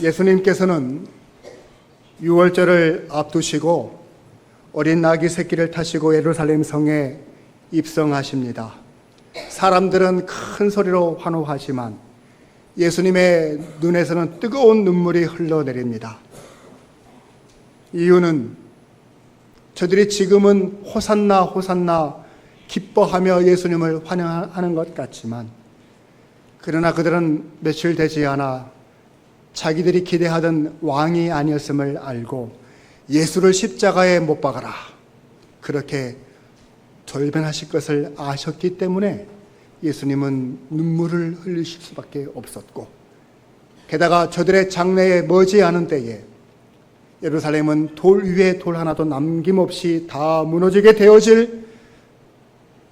예수님께서는 유월절을 앞두시고 어린 아기 새끼를 타시고 예루살렘 성에 입성하십니다. 사람들은 큰 소리로 환호하지만 예수님의 눈에서는 뜨거운 눈물이 흘러내립니다. 이유는 저들이 지금은 호산나 호산나 기뻐하며 예수님을 환영하는 것 같지만, 그러나 그들은 며칠 되지 않아 자기들이 기대하던 왕이 아니었음을 알고 예수를 십자가에 못 박아라, 그렇게 돌변하실 것을 아셨기 때문에 예수님은 눈물을 흘리실 수밖에 없었고, 게다가 저들의 장래에 머지않은 때에 예루살렘은 돌 위에 돌 하나도 남김없이 다 무너지게 되어질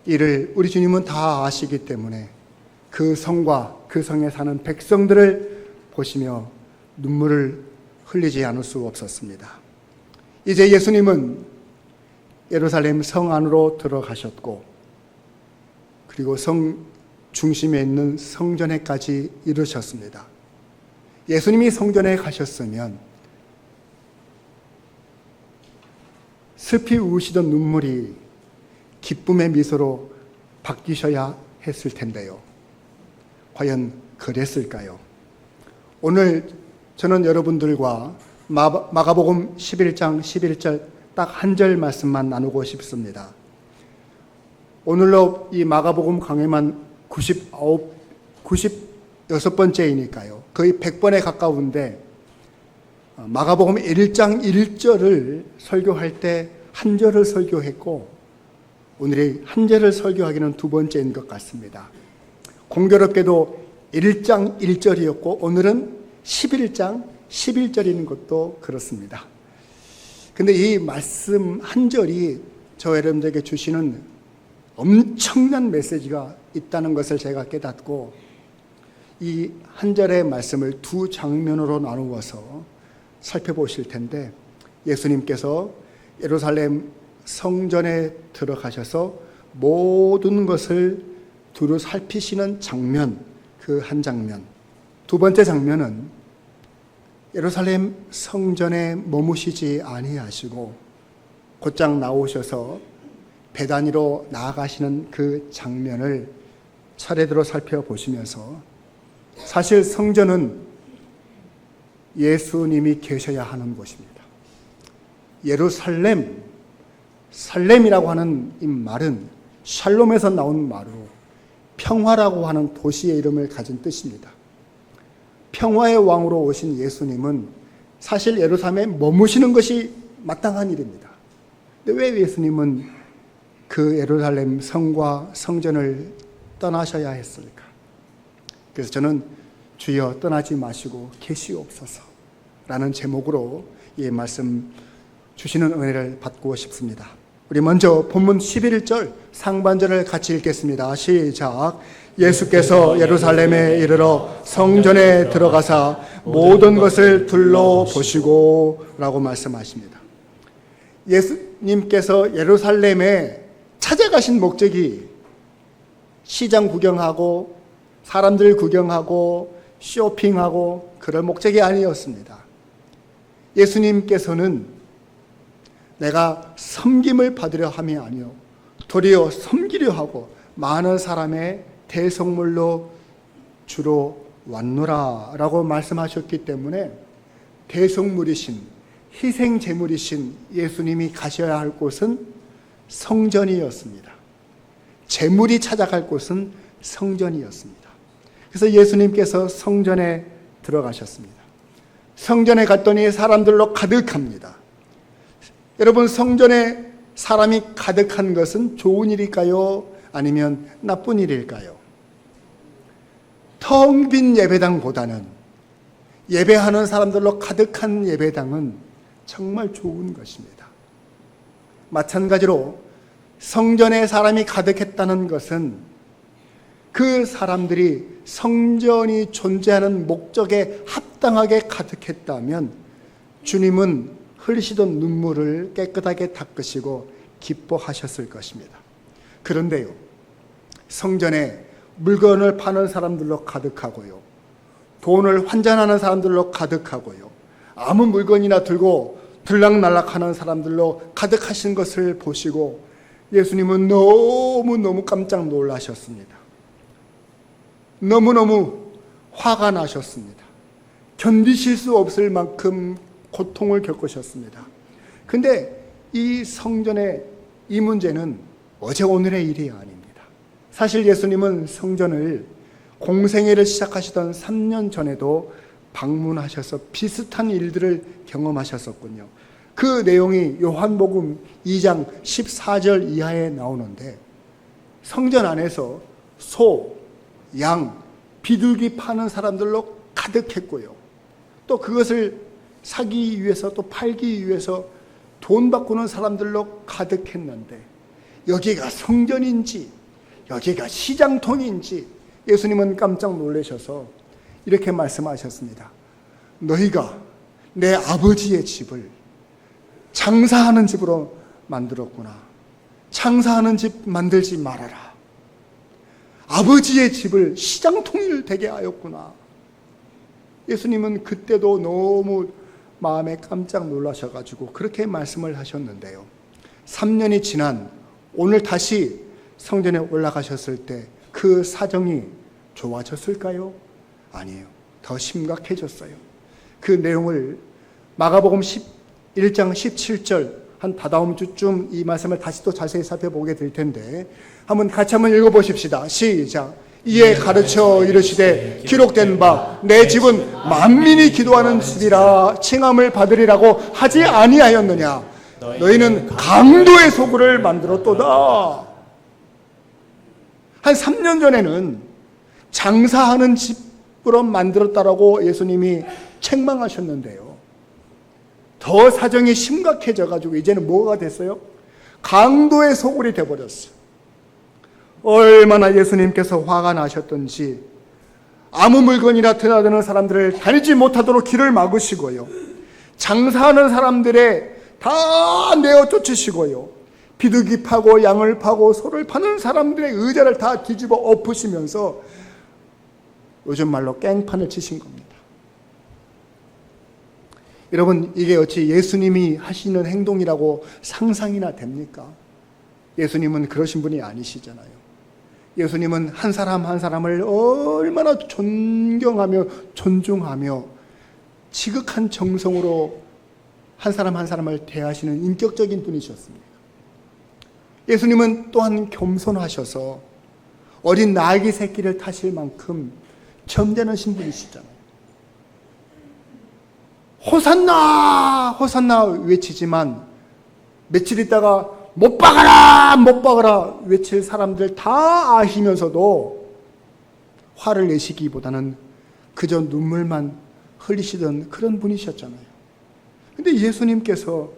일을 우리 주님은 다 아시기 때문에 그 성과 그 성에 사는 백성들을 보시며 눈물을 흘리지 않을 수 없었습니다. 이제 예수님은 예루살렘 성 안으로 들어가셨고, 그리고 성 중심에 있는 성전에까지 이르셨습니다. 예수님이 성전에 가셨으면 슬피 우시던 눈물이 기쁨의 미소로 바뀌셔야 했을 텐데요. 과연 그랬을까요? 오늘 저는 여러분들과 마가복음 11장 11절 딱 한 절 말씀만 나누고 싶습니다. 오늘로 이 마가복음 강해만 96번째이니까요. 거의 100번에 가까운데, 마가복음 1장 1절을 설교할 때 한 절을 설교했고, 오늘의 한 절을 설교하기는 두 번째인 것 같습니다. 공교롭게도 1장 1절이었고 오늘은 11장 11절인 것도 그렇습니다. 근데 이 말씀 한 절이 저 여러분들에게 주시는 엄청난 메시지가 있다는 것을 제가 깨닫고, 이 한 절의 말씀을 두 장면으로 나누어서 살펴보실 텐데, 예수님께서 예루살렘 성전에 들어가셔서 모든 것을 두루 살피시는 장면, 그 한 장면. 두 번째 장면은 예루살렘 성전에 머무시지 아니하시고 곧장 나오셔서 베다니로 나아가시는 그 장면을 차례대로 살펴보시면서, 사실 성전은 예수님이 계셔야 하는 곳입니다. 예루살렘, 살렘이라고 하는 이 말은 샬롬에서 나온 말로 평화라고 하는 도시의 이름을 가진 뜻입니다. 평화의 왕으로 오신 예수님은 사실 예루살렘에 머무시는 것이 마땅한 일입니다. 근데 왜 예수님은 그 예루살렘 성과 성전을 떠나셔야 했을까? 그래서 저는 주여 떠나지 마시고 계시옵소서 라는 제목으로 이 말씀 주시는 은혜를 받고 싶습니다. 우리 먼저 본문 11절 상반절을 같이 읽겠습니다. 시작. 예수께서 예루살렘에 이르러 성전에 들어가사 모든 것을 둘러보시고 라고 말씀하십니다. 예수님께서 예루살렘에 찾아가신 목적이 시장 구경하고 사람들 구경하고 쇼핑하고 그럴 목적이 아니었습니다. 예수님께서는 내가 섬김을 받으려 함이 아니요 도리어 섬기려 하고 많은 사람의 대속물로 주로 왔노라 라고 말씀하셨기 때문에 대속물이신 희생제물이신 예수님이 가셔야 할 곳은 성전이었습니다. 제물이 찾아갈 곳은 성전이었습니다. 그래서 예수님께서 성전에 들어가셨습니다. 성전에 갔더니 사람들로 가득합니다. 여러분, 성전에 사람이 가득한 것은 좋은 일일까요? 아니면 나쁜 일일까요? 텅 빈 예배당보다는 예배하는 사람들로 가득한 예배당은 정말 좋은 것입니다. 마찬가지로 성전에 사람이 가득했다는 것은 그 사람들이 성전이 존재하는 목적에 합당하게 가득했다면 주님은 흘리시던 눈물을 깨끗하게 닦으시고 기뻐하셨을 것입니다. 그런데요, 성전에 물건을 파는 사람들로 가득하고요, 돈을 환전하는 사람들로 가득하고요. 아무 물건이나 들고 들락날락하는 사람들로 가득하신 것을 보시고 예수님은 너무너무 깜짝 놀라셨습니다. 너무너무 화가 나셨습니다. 견디실 수 없을 만큼 고통을 겪으셨습니다. 근데 이 성전의 이 문제는 어제 오늘의 일이 아닙니다. 사실 예수님은 성전을 공생애를 시작하시던 3년 전에도 방문하셔서 비슷한 일들을 경험하셨었군요. 그 내용이 요한복음 2장 14절 이하에 나오는데 성전 안에서 소, 양, 비둘기 파는 사람들로 가득했고요. 또 그것을 사기 위해서 또 팔기 위해서 돈 바꾸는 사람들로 가득했는데 여기가 성전인지 여기가 시장통인지 예수님은 깜짝 놀라셔서 이렇게 말씀하셨습니다. 너희가 내 아버지의 집을 장사하는 집으로 만들었구나. 장사하는 집 만들지 말아라. 아버지의 집을 시장통일 되게 하였구나. 예수님은 그때도 너무 마음에 깜짝 놀라셔가지고 그렇게 말씀을 하셨는데요. 3년이 지난 오늘 다시 성전에 올라가셨을 때 그 사정이 좋아졌을까요? 아니에요. 더 심각해졌어요. 그 내용을 마가복음 11장 17절 한 다다음 주쯤 이 말씀을 다시 또 자세히 살펴보게 될 텐데 같이 한번 읽어보십시다. 시작. 이에 가르쳐 이르시되 기록된 바 내 집은 만민이 기도하는 집이라 칭함을 받으리라고 하지 아니하였느냐. 너희는 강도의 소굴을 만들었도다. 한 3년 전에는 장사하는 집으로 만들었다라고 예수님이 책망하셨는데요. 더 사정이 심각해져가지고 이제는 뭐가 됐어요? 강도의 소굴이 돼버렸어요. 얼마나 예수님께서 화가 나셨던지 아무 물건이나 드나드는 사람들을 다니지 못하도록 길을 막으시고요. 장사하는 사람들의 다 내어 쫓으시고요. 비둘기 파고 양을 파고 소를 파는 사람들의 의자를 다 뒤집어 엎으시면서 요즘 말로 깽판을 치신 겁니다. 여러분, 이게 어찌 예수님이 하시는 행동이라고 상상이나 됩니까? 예수님은 그러신 분이 아니시잖아요. 예수님은 한 사람 한 사람을 얼마나 존경하며 존중하며 지극한 정성으로 한 사람 한 사람을 대하시는 인격적인 분이셨습니다. 예수님은 또한 겸손하셔서 어린 나귀 새끼를 타실 만큼 점잖으신 분이시잖아요. 호산나 호산나 외치지만 며칠 있다가 못 박아라 못 박아라 외칠 사람들 다 아시면서도 화를 내시기보다는 그저 눈물만 흘리시던 그런 분이셨잖아요. 근데 예수님께서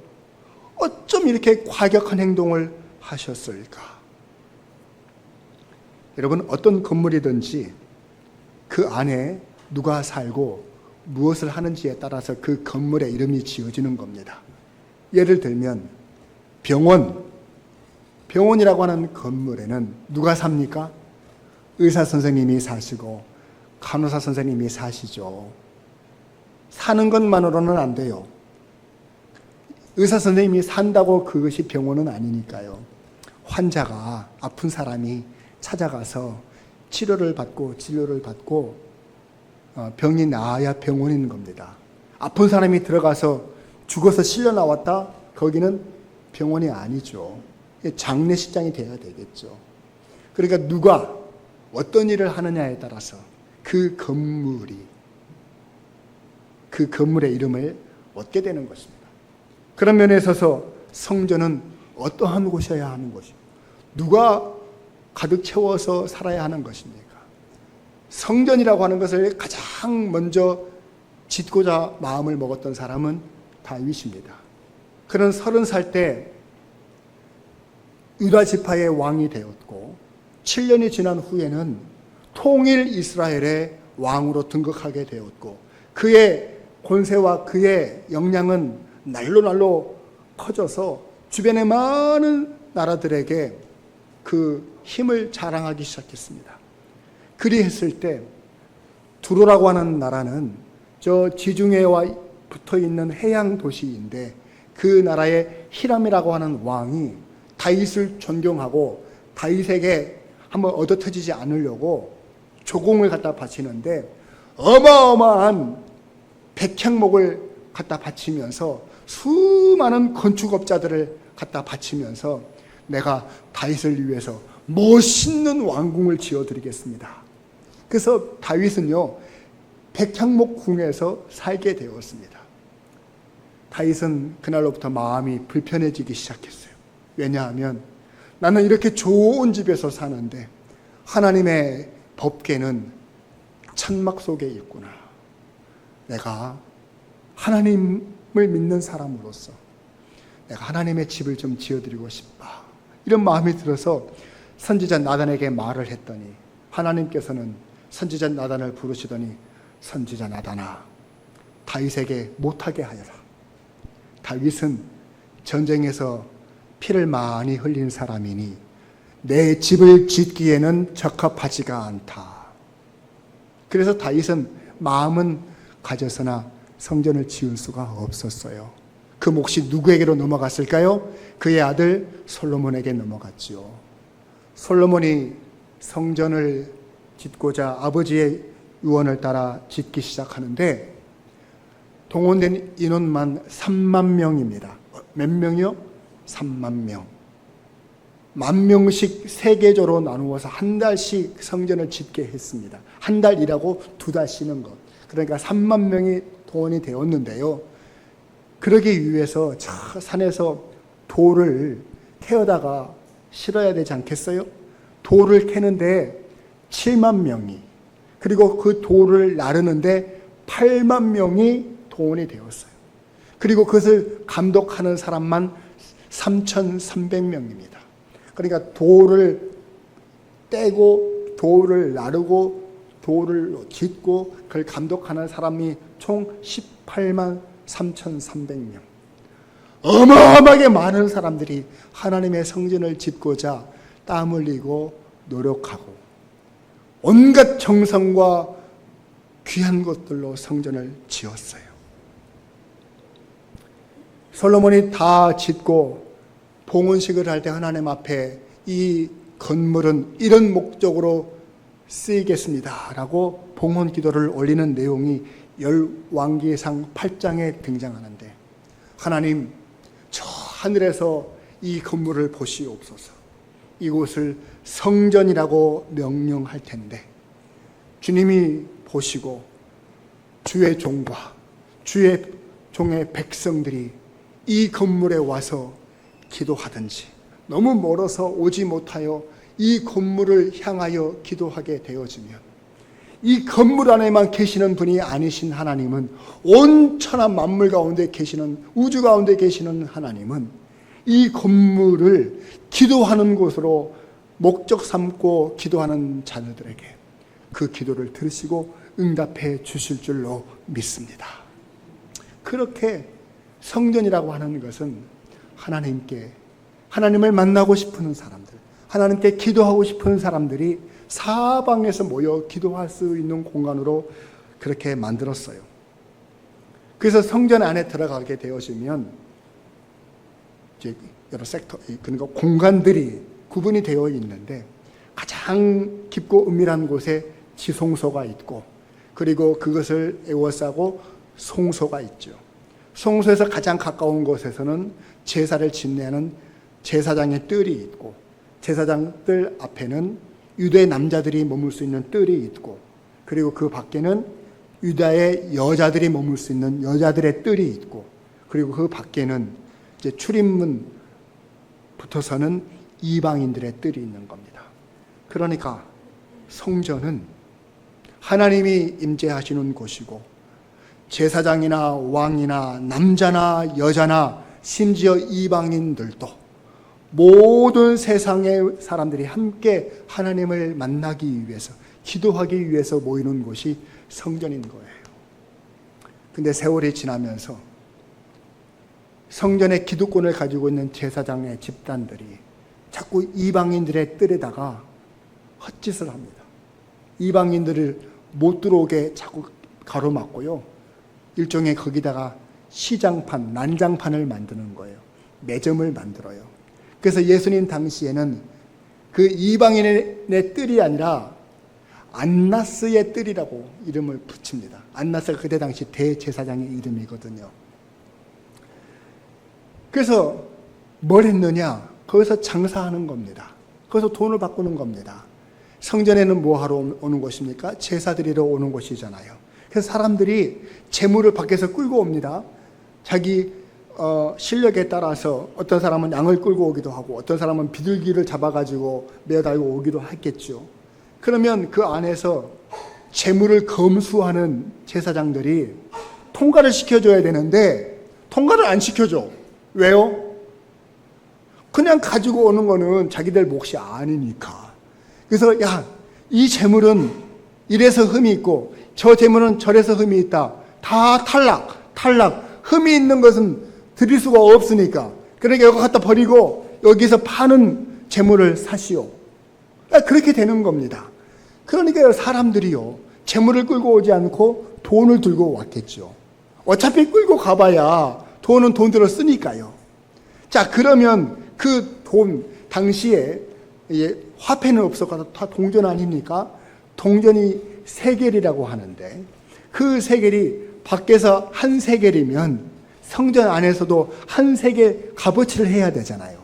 어쩜 이렇게 과격한 행동을 하셨을까? 여러분, 어떤 건물이든지 그 안에 누가 살고 무엇을 하는지에 따라서 그 건물의 이름이 지어지는 겁니다. 예를 들면 병원이라고 하는 건물에는 누가 삽니까? 의사 선생님이 사시고 간호사 선생님이 사시죠. 사는 것만으로는 안 돼요. 의사 선생님이 산다고 그것이 병원은 아니니까요. 환자가, 아픈 사람이 찾아가서 치료를 받고 진료를 받고 병이 나아야 병원인 겁니다. 아픈 사람이 들어가서 죽어서 실려 나왔다? 거기는 병원이 아니죠. 장례식장이 돼야 되겠죠. 그러니까 누가 어떤 일을 하느냐에 따라서 그 건물의 이름을 얻게 되는 것입니다. 그런 면에 있어서 성전은 어떠한 곳이어야 하는 것이고 누가 가득 채워서 살아야 하는 것입니까? 성전이라고 하는 것을 가장 먼저 짓고자 마음을 먹었던 사람은 다윗입니다. 그는 30살 때 유다 지파의 왕이 되었고 7년이 지난 후에는 통일 이스라엘의 왕으로 등극하게 되었고 그의 권세와 그의 역량은 날로 커져서 주변의 많은 나라들에게 그 힘을 자랑하기 시작했습니다. 그리했을 때 두로라고 하는 나라는 저 지중해와 붙어 있는 해양 도시인데 그 나라의 히람이라고 하는 왕이 다윗을 존경하고 다윗에게 한번 얻어터지지 않으려고 조공을 갖다 바치는데 어마어마한 백향목을 갖다 바치면서 수많은 건축업자들을 갖다 바치면서 내가 다윗을 위해서 멋있는 왕궁을 지어드리겠습니다. 그래서 다윗은요 백향목 궁에서 살게 되었습니다. 다윗은 그날로부터 마음이 불편해지기 시작했어요. 왜냐하면 나는 이렇게 좋은 집에서 사는데 하나님의 법궤는 천막 속에 있구나. 내가 하나님을 믿는 사람으로서 내가 하나님의 집을 좀 지어드리고 싶다. 이런 마음이 들어서 선지자 나단에게 말을 했더니 하나님께서는 선지자 나단을 부르시더니 선지자 나단아, 다윗에게 못하게 하여라. 다윗은 전쟁에서 피를 많이 흘린 사람이니 내 집을 짓기에는 적합하지가 않다. 그래서 다윗은 마음은 가졌으나 성전을 지을 수가 없었어요. 그 몫이 누구에게로 넘어갔을까요? 그의 아들 솔로몬에게 넘어갔지요. 솔로몬이 성전을 짓고자 아버지의 유언을 따라 짓기 시작하는데 동원된 인원만 3만 명입니다. 몇 명이요? 3만 명. 10,000명씩 세계적으로 나누어서 한 달씩 성전을 짓게 했습니다. 한 달 일하고 2달 쉬는 것. 그러니까 3만 명이 동원이 되었는데요. 그러기 위해서 저 산에서 돌을 캐어다가 실어야 되지 않겠어요? 돌을 캐는데 7만 명이, 그리고 그 돌을 나르는데 8만 명이 동원이 되었어요. 그리고 그것을 감독하는 사람만 3,300명입니다. 그러니까 돌을 떼고 돌을 나르고 돌을 짓고 그걸 감독하는 사람이 총 18만 3,300명. 어마어마하게 많은 사람들이 하나님의 성전을 짓고자 땀 흘리고 노력하고 온갖 정성과 귀한 것들로 성전을 지었어요. 솔로몬이 다 짓고 봉헌식을 할 때 하나님 앞에 이 건물은 이런 목적으로 쓰이겠습니다 라고 봉헌 기도를 올리는 내용이 열왕기상 8장에 등장하는데, 하나님 저 하늘에서 이 건물을 보시옵소서. 이곳을 성전이라고 명령할 텐데 주님이 보시고 주의 종과 주의 종의 백성들이 이 건물에 와서 기도하든지 너무 멀어서 오지 못하여 이 건물을 향하여 기도하게 되어지면 이 건물 안에만 계시는 분이 아니신 하나님은, 온 천하 만물 가운데 계시는, 우주 가운데 계시는 하나님은 이 건물을 기도하는 곳으로 목적 삼고 기도하는 자녀들에게 그 기도를 들으시고 응답해 주실 줄로 믿습니다. 그렇게 성전이라고 하는 것은 하나님을 만나고 싶은 사람들, 하나님께 기도하고 싶은 사람들이 사방에서 모여 기도할 수 있는 공간으로 그렇게 만들었어요. 그래서 성전 안에 들어가게 되어지면 이제 여러 섹터, 그러니까 공간들이 구분이 되어 있는데 가장 깊고 은밀한 곳에 지송소가 있고, 그리고 그것을 에워싸고 송소가 있죠. 송소에서 가장 가까운 곳에서는 제사를 지내는 제사장의 뜰이 있고, 제사장 뜰 앞에는 유대 남자들이 머물 수 있는 뜰이 있고, 그리고 그 밖에는 유다의 여자들이 머물 수 있는 여자들의 뜰이 있고, 그리고 그 밖에는 이제 출입문 붙어서는 이방인들의 뜰이 있는 겁니다. 그러니까 성전은 하나님이 임재하시는 곳이고, 제사장이나 왕이나 남자나 여자나 심지어 이방인들도 모든 세상의 사람들이 함께 하나님을 만나기 위해서, 기도하기 위해서 모이는 곳이 성전인 거예요. 근데 세월이 지나면서 성전의 기득권을 가지고 있는 제사장의 집단들이 자꾸 이방인들의 뜰에다가 헛짓을 합니다. 이방인들을 못 들어오게 자꾸 가로막고요. 일종의 거기다가 시장판, 난장판을 만드는 거예요. 매점을 만들어요. 그래서 예수님 당시에는 그 이방인의 뜰이 아니라 안나스의 뜰이라고 이름을 붙입니다. 안나스가 그때 당시 대제사장의 이름이거든요. 그래서 뭘 했느냐? 거기서 장사하는 겁니다. 거기서 돈을 바꾸는 겁니다. 성전에는 뭐 하러 오는 곳입니까? 제사 드리러 오는 곳이잖아요. 그래서 사람들이 재물을 밖에서 끌고 옵니다. 자기 실력에 따라서 어떤 사람은 양을 끌고 오기도 하고 어떤 사람은 비둘기를 잡아가지고 매달고 오기도 했겠죠. 그러면 그 안에서 재물을 검수하는 제사장들이 통과를 시켜줘야 되는데 통과를 안 시켜줘. 왜요? 그냥 가지고 오는 거는 자기들 몫이 아니니까. 그래서 이 재물은 이래서 흠이 있고 저 재물은 저래서 흠이 있다. 다 탈락. 흠이 있는 것은 드릴 수가 없으니까. 그러니까 이거 갖다 버리고 여기서 파는 재물을 사시오. 그렇게 되는 겁니다. 그러니까 사람들이요, 재물을 끌고 오지 않고 돈을 들고 왔겠죠. 어차피 끌고 가봐야 돈은 돈대로 쓰니까요. 자, 그러면 그 돈, 당시에 화폐는 없었고 다 동전 아닙니까? 동전이 세겔이라고 하는데 그 세겔이 밖에서 한 세겔이면 성전 안에서도 한 세겔 값어치를 해야 되잖아요.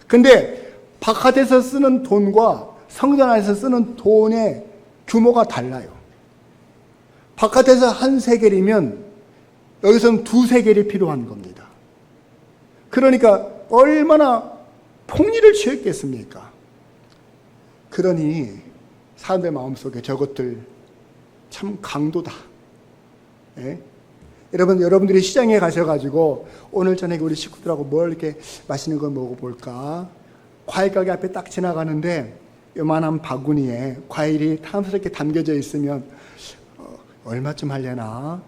근데 바깥에서 쓰는 돈과 성전 안에서 쓰는 돈의 규모가 달라요. 바깥에서 한 세겔이면 여기서는 두 세겔이 필요한 겁니다. 그러니까 얼마나 폭리를 취했겠습니까? 그러니 사람들 마음속에 저것들 참 강도다. 예? 여러분들이 시장에 가셔가지고 오늘 저녁에 우리 식구들하고 뭘 이렇게 맛있는 걸 먹어볼까? 과일 가게 앞에 딱 지나가는데 요만한 바구니에 과일이 탐스럽게 담겨져 있으면 얼마쯤 하려나?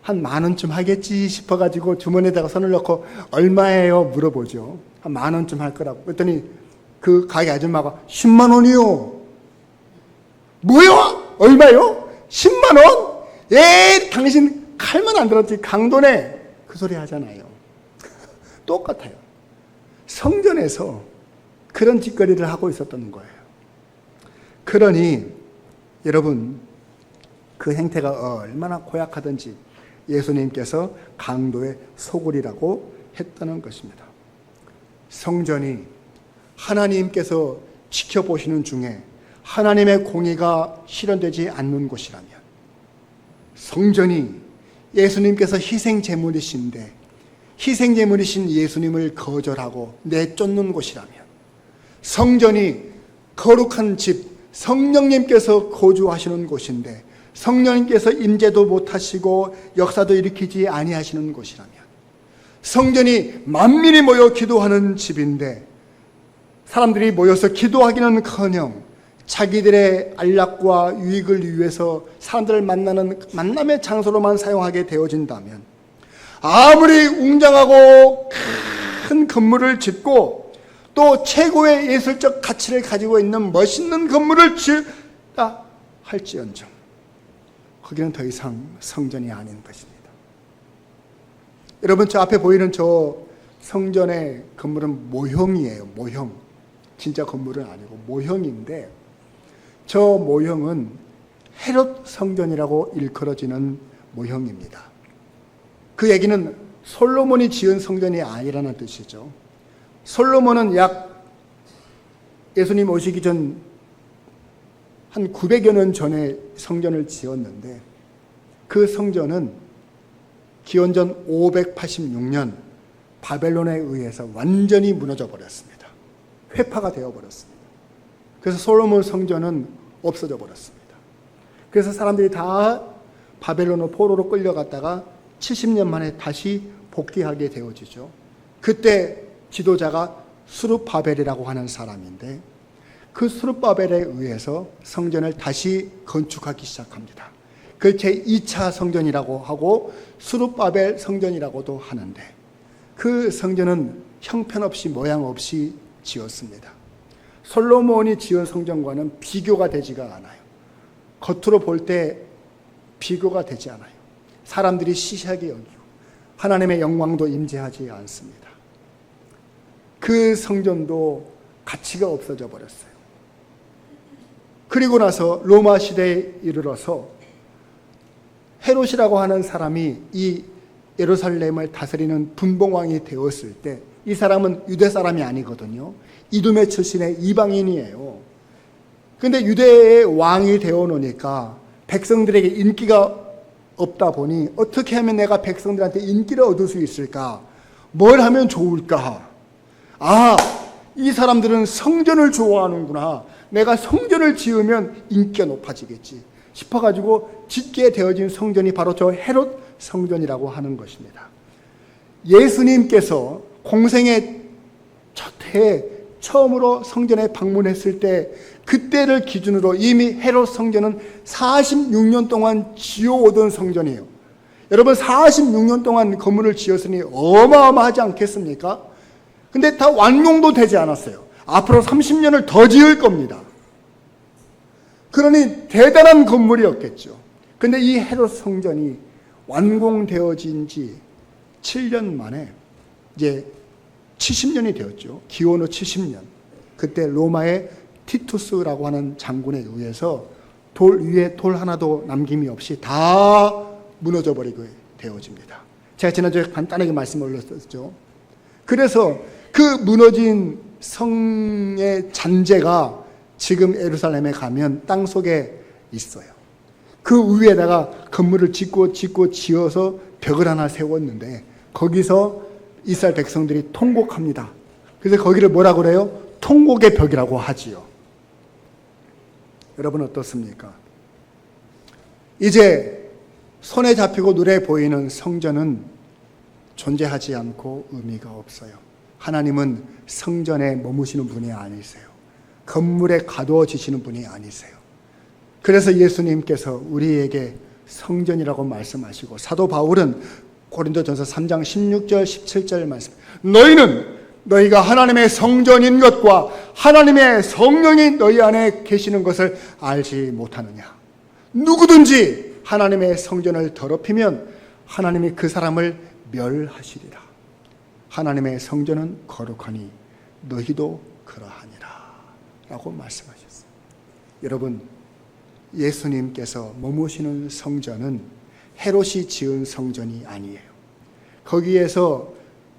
한 10,000원쯤 하겠지 싶어가지고 주머니에다가 손을 넣고 얼마예요? 물어보죠. 한 10,000원쯤 할 거라고. 그랬더니 그 가게 아줌마가 10만 원이요. 뭐요? 얼마요? 10만 원? 당신 칼만 안 들었지 강도네. 그 소리 하잖아요. 똑같아요. 성전에서 그런 짓거리를 하고 있었던 거예요. 그러니 여러분, 그 행태가 얼마나 고약하든지 예수님께서 강도의 소굴이라고 했다는 것입니다. 성전이 하나님께서 지켜보시는 중에 하나님의 공의가 실현되지 않는 곳이라면, 성전이 예수님께서 희생제물이신데 희생제물이신 예수님을 거절하고 내쫓는 곳이라면, 성전이 거룩한 집 성령님께서 거주하시는 곳인데 성령님께서 임재도 못하시고 역사도 일으키지 아니하시는 곳이라면, 성전이 만민이 모여 기도하는 집인데 사람들이 모여서 기도하기는커녕 자기들의 안락과 유익을 위해서 사람들을 만나는 만남의 장소로만 사용하게 되어진다면, 아무리 웅장하고 큰 건물을 짓고 또 최고의 예술적 가치를 가지고 있는 멋있는 건물을 짓다 할지언정 거기는 더 이상 성전이 아닌 것입니다. 여러분, 저 앞에 보이는 저 성전의 건물은 모형이에요. 모형. 진짜 건물은 아니고 모형인데, 저 모형은 헤롯 성전이라고 일컬어지는 모형입니다. 그 얘기는 솔로몬이 지은 성전이 아니라는 뜻이죠. 솔로몬은 약 예수님 오시기 전 한 900여 년 전에 성전을 지었는데, 그 성전은 기원전 586년 바벨론에 의해서 완전히 무너져 버렸습니다. 회파가 되어 버렸습니다. 그래서 솔로몬 성전은 없어져 버렸습니다. 그래서 사람들이 다 바벨론으로 포로로 끌려갔다가 70년 만에 다시 복귀하게 되어지죠. 그때 지도자가 수룹바벨이라고 하는 사람인데, 그 수룹바벨에 의해서 성전을 다시 건축하기 시작합니다. 그걸 제2차 성전이라고 하고 수룹바벨 성전이라고도 하는데, 그 성전은 형편없이 모양 없이 지었습니다. 솔로몬이 지은 성전과는 비교가 되지가 않아요. 겉으로 볼 때 비교가 되지 않아요. 사람들이 시시하게 여기고 하나님의 영광도 임재하지 않습니다. 그 성전도 가치가 없어져 버렸어요. 그리고 나서 로마 시대에 이르러서 헤롯이라고 하는 사람이 이 예루살렘을 다스리는 분봉왕이 되었을 때, 이 사람은 유대 사람이 아니거든요. 이두메 출신의 이방인이에요. 그런데 유대의 왕이 되어 놓으니까 백성들에게 인기가 없다 보니 어떻게 하면 내가 백성들한테 인기를 얻을 수 있을까? 뭘 하면 좋을까? 아, 이 사람들은 성전을 좋아하는구나. 내가 성전을 지으면 인기가 높아지겠지 싶어가지고 짓게 되어진 성전이 바로 저 헤롯 성전이라고 하는 것입니다. 예수님께서 공생의 첫 해에 처음으로 성전에 방문했을 때 그때를 기준으로 이미 헤롯 성전은 46년 동안 지어오던 성전이에요. 여러분, 46년 동안 건물을 지었으니 어마어마하지 않겠습니까? 근데 다 완공도 되지 않았어요. 앞으로 30년을 더 지을 겁니다. 그러니 대단한 건물이었겠죠. 근데 이 헤롯 성전이 완공되어진 지 7년 만에 이제 70년이 되었죠. 기원후 70년. 그때 로마의 티투스라고 하는 장군에 의해서 돌 위에 돌 하나도 남김이 없이 다 무너져 버리게 되어집니다. 제가 지난주에 간단하게 말씀을 올렸었죠. 그래서 그 무너진 성의 잔재가 지금 예루살렘에 가면 땅속에 있어요. 그 위에다가 건물을 짓고 지어서 벽을 하나 세웠는데 거기서 이스라엘 백성들이 통곡합니다. 그래서 거기를 뭐라고 그래요? 통곡의 벽이라고 하지요. 여러분 어떻습니까? 이제 손에 잡히고 눈에 보이는 성전은 존재하지 않고 의미가 없어요. 하나님은 성전에 머무시는 분이 아니세요. 건물에 가두어지시는 분이 아니세요. 그래서 예수님께서 우리에게 성전이라고 말씀하시고, 사도 바울은 고린도전서 3장 16절 17절 말씀, 너희는 너희가 하나님의 성전인 것과 하나님의 성령이 너희 안에 계시는 것을 알지 못하느냐. 누구든지 하나님의 성전을 더럽히면 하나님이 그 사람을 멸하시리라. 하나님의 성전은 거룩하니 너희도 그러하니라 라고 말씀하셨어요. 여러분, 예수님께서 머무시는 성전은 헤롯이 지은 성전이 아니에요. 거기에서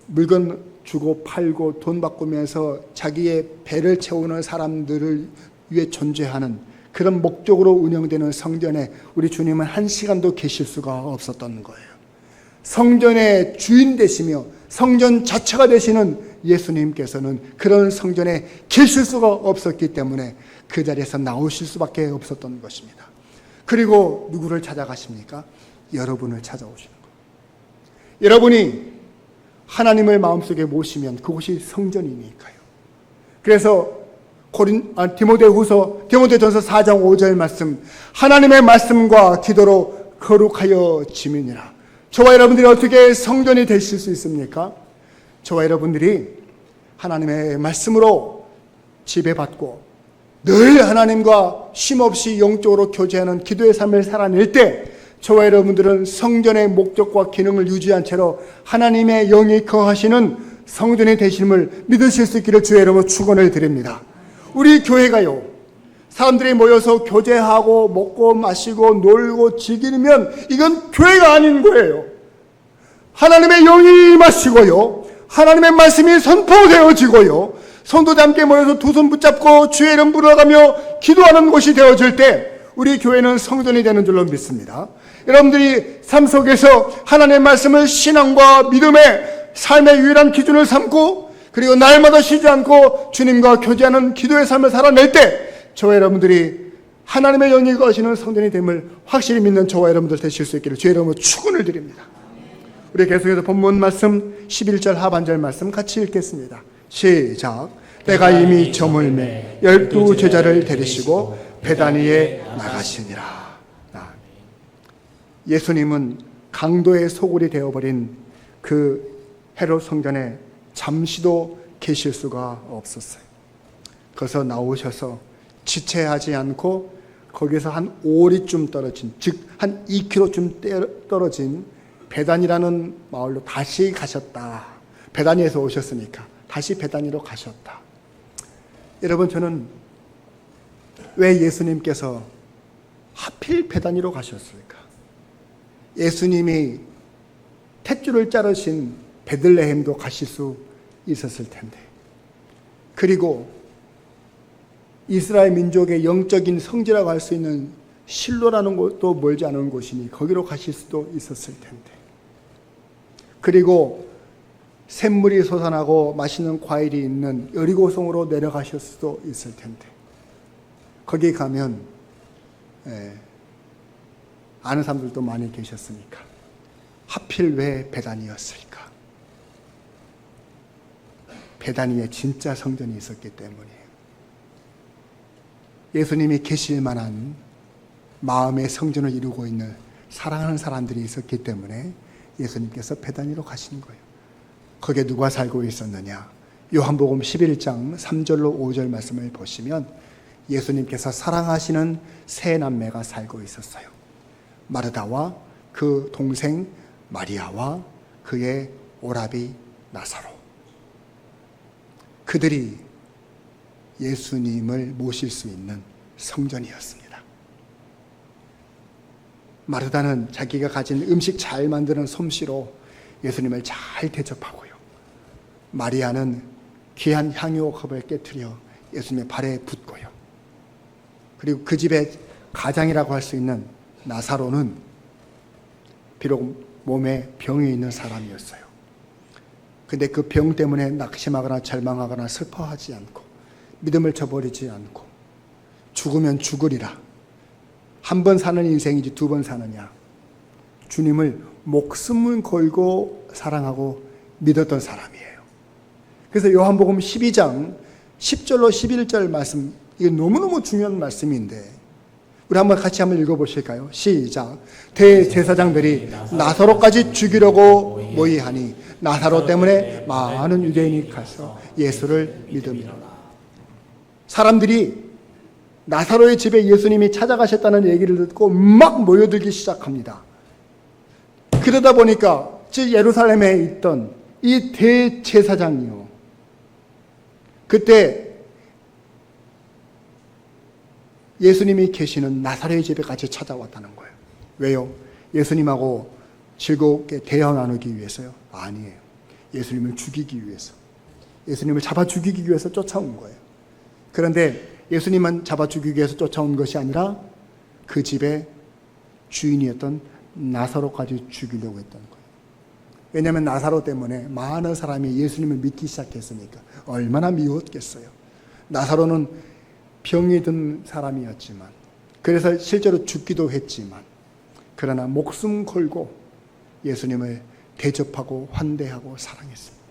물건 주고 팔고 돈 바꾸면서 자기의 배를 채우는 사람들을 위해 존재하는 그런 목적으로 운영되는 성전에 우리 주님은 한 시간도 계실 수가 없었던 거예요. 성전의 주인 되시며 성전 자체가 되시는 예수님께서는 그런 성전에 계실 수가 없었기 때문에 그 자리에서 나오실 수밖에 없었던 것입니다. 그리고 누구를 찾아가십니까? 여러분을 찾아오시는 거예요. 여러분이 하나님을 마음속에 모시면 그곳이 성전이니까요. 그래서 디모데전서 4장 5절 말씀, 하나님의 말씀과 기도로 거룩하여 지면이라. 저와 여러분들이 어떻게 성전이 되실 수 있습니까? 저와 여러분들이 하나님의 말씀으로 지배받고 늘 하나님과 쉼없이 영적으로 교제하는 기도의 삶을 살아낼 때 저와 여러분들은 성전의 목적과 기능을 유지한 채로 하나님의 영이 거하시는 성전이 되심을 믿으실 수 있기를 주의 이름으로 축원을 드립니다. 우리 교회가요, 사람들이 모여서 교제하고 먹고 마시고 놀고 즐기면 이건 교회가 아닌 거예요. 하나님의 영이 임하시고요, 하나님의 말씀이 선포되어지고요, 성도들 함께 모여서 두 손 붙잡고 주의 이름 부르어가며 기도하는 곳이 되어질 때 우리 교회는 성전이 되는 줄로 믿습니다. 여러분들이 삶 속에서 하나님의 말씀을 신앙과 믿음의 삶의 유일한 기준을 삼고 그리고 날마다 쉬지 않고 주님과 교제하는 기도의 삶을 살아낼 때 저와 여러분들이 하나님의 영이 거하시는 성전이 됨을 확실히 믿는 저와 여러분들 되실 수 있기를 주의 이름으로 축원을 드립니다. 우리 계속해서 본문 말씀 11절 하반절 말씀 같이 읽겠습니다. 시작. 때가 이미 저물매 12 제자를 데리시고 베다니에 나가시니라. 예수님은 강도의 소굴이 되어버린 그 헤롯 성전에 잠시도 계실 수가 없었어요. 거기서 나오셔서 지체하지 않고 거기서 한 5리쯤 떨어진, 즉 한 2km쯤 떨어진 베단이라는 마을로 다시 가셨다. 베다니에서 오셨으니까 다시 베다니로 가셨다. 여러분, 저는 왜 예수님께서 하필 베다니로 가셨을까? 예수님이 탯줄을 자르신 베들레헴도 가실 수 있었을 텐데, 그리고 이스라엘 민족의 영적인 성지라고 할 수 있는 실로라는 곳도 멀지 않은 곳이니 거기로 가실 수도 있었을 텐데, 그리고 샘물이 솟아나고 맛있는 과일이 있는 여리고성으로 내려가실 수도 있을 텐데, 거기 가면 아는 사람들도 많이 계셨으니까 하필 왜 베다니였을까? 베다니에 진짜 성전이 있었기 때문이에요. 예수님이 계실 만한 마음의 성전을 이루고 있는 사랑하는 사람들이 있었기 때문에 예수님께서 베다니로 가신 거예요. 거기에 누가 살고 있었느냐? 요한복음 11장 3절로 5절 말씀을 보시면 예수님께서 사랑하시는 세 남매가 살고 있었어요. 마르다와 그 동생 마리아와 그의 오라비 나사로. 그들이 예수님을 모실 수 있는 성전이었습니다. 마르다는 자기가 가진 음식 잘 만드는 솜씨로 예수님을 잘 대접하고요. 마리아는 귀한 향유컵을 깨트려 예수님의 발에 붓고요. 그리고 그 집의 가장이라고 할 수 있는 나사로는 비록 몸에 병이 있는 사람이었어요. 근데 그 병 때문에 낙심하거나 절망하거나 슬퍼하지 않고 믿음을 저버리지 않고 죽으면 죽으리라. 한 번 사는 인생이지 두 번 사느냐. 주님을 목숨을 걸고 사랑하고 믿었던 사람이에요. 그래서 요한복음 12장 10절로 11절 말씀, 이게 너무너무 중요한 말씀인데 우리 한번 같이 한번 읽어보실까요? 시작. 대제사장들이 나사로까지 죽이려고 모의하니 나사로 때문에 많은 유대인이 가서 예수를 믿음이라. 사람들이 나사로의 집에 예수님이 찾아가셨다는 얘기를 듣고 막 모여들기 시작합니다. 그러다 보니까 즉 예루살렘에 있던 이 대제사장이요, 그때 예수님이 계시는 나사로의 집에까지 찾아왔다는 거예요. 왜요? 예수님하고 즐겁게 대화 나누기 위해서요? 아니에요. 예수님을 죽이기 위해서, 예수님을 잡아 죽이기 위해서 쫓아온 거예요. 그런데 예수님만 잡아 죽이기 위해서 쫓아온 것이 아니라 그 집의 주인이었던 나사로까지 죽이려고 했던 거예요. 왜냐하면 나사로 때문에 많은 사람이 예수님을 믿기 시작했으니까. 얼마나 미웠겠어요. 나사로는 병이 든 사람이었지만, 그래서 실제로 죽기도 했지만, 그러나 목숨 걸고 예수님을 대접하고 환대하고 사랑했습니다.